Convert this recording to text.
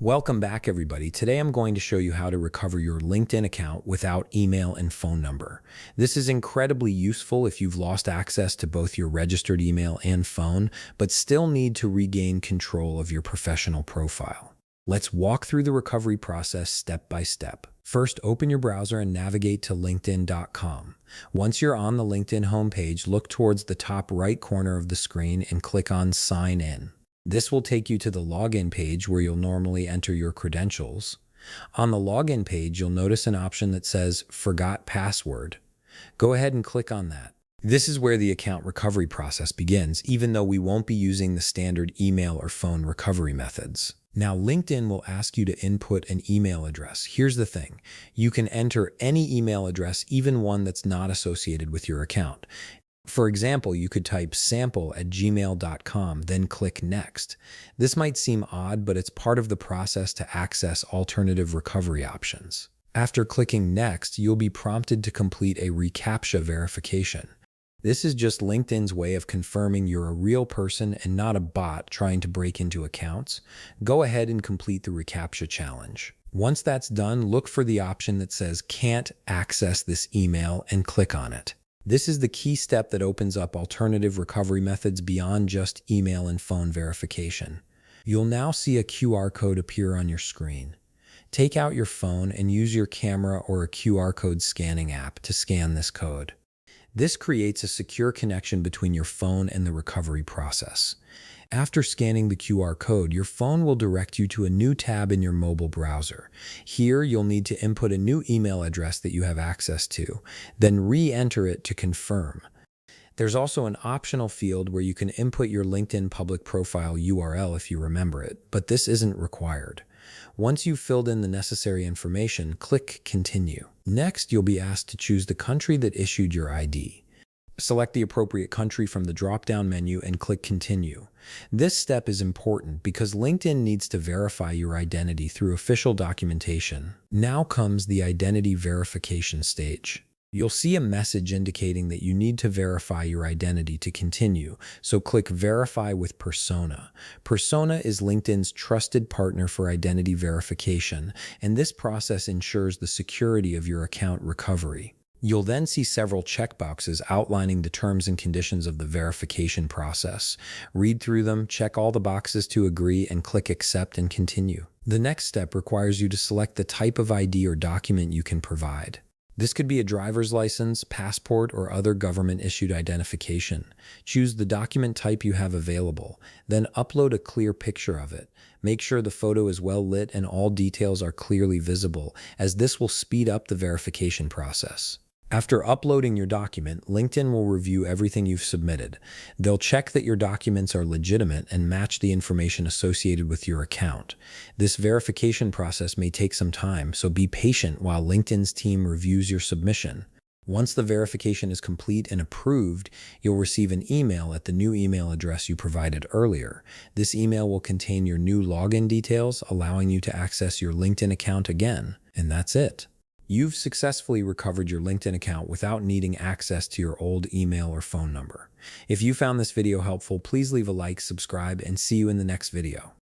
Welcome back, everybody. Today I'm going to show you how to recover your LinkedIn account without email and phone number. This is incredibly useful if you've lost access to both your registered email and phone, but still need to regain control of your professional profile. Let's walk through the recovery process step by step. First, open your browser and navigate to linkedin.com. Once you're on the LinkedIn homepage, look towards the top right corner of the screen and click on Sign In. This will take you to the login page where you'll normally enter your credentials. On the login page, you'll notice an option that says Forgot Password. Go ahead and click on that. This is where the account recovery process begins, even though we won't be using the standard email or phone recovery methods. Now, LinkedIn will ask you to input an email address. Here's the thing. You can enter any email address, even one that's not associated with your account. For example, you could type sample@gmail.com, then click Next. This might seem odd, but it's part of the process to access alternative recovery options. After clicking Next, you'll be prompted to complete a reCAPTCHA verification. This is just LinkedIn's way of confirming you're a real person and not a bot trying to break into accounts. Go ahead and complete the reCAPTCHA challenge. Once that's done, look for the option that says Can't access this email and click on it. This is the key step that opens up alternative recovery methods beyond just email and phone verification. You'll now see a QR code appear on your screen. Take out your phone and use your camera or a QR code scanning app to scan this code. This creates a secure connection between your phone and the recovery process. After scanning the QR code, your phone will direct you to a new tab in your mobile browser. Here, you'll need to input a new email address that you have access to, then re-enter it to confirm. There's also an optional field where you can input your LinkedIn public profile URL if you remember it, but this isn't required. Once you've filled in the necessary information, click Continue. Next, you'll be asked to choose the country that issued your ID. Select the appropriate country from the drop-down menu and click Continue. This step is important because LinkedIn needs to verify your identity through official documentation. Now comes the identity verification stage. You'll see a message indicating that you need to verify your identity to continue, so click Verify with Persona. Persona is LinkedIn's trusted partner for identity verification, and this process ensures the security of your account recovery. You'll then see several checkboxes outlining the terms and conditions of the verification process. Read through them, check all the boxes to agree, and click Accept and Continue. The next step requires you to select the type of ID or document you can provide. This could be a driver's license, passport, or other government-issued identification. Choose the document type you have available, then upload a clear picture of it. Make sure the photo is well lit and all details are clearly visible, as this will speed up the verification process. After uploading your document, LinkedIn will review everything you've submitted. They'll check that your documents are legitimate and match the information associated with your account. This verification process may take some time, so be patient while LinkedIn's team reviews your submission. Once the verification is complete and approved, you'll receive an email at the new email address you provided earlier. This email will contain your new login details, allowing you to access your LinkedIn account again. And that's it. You've successfully recovered your LinkedIn account without needing access to your old email or phone number. If you found this video helpful, please leave a like, subscribe, and see you in the next video.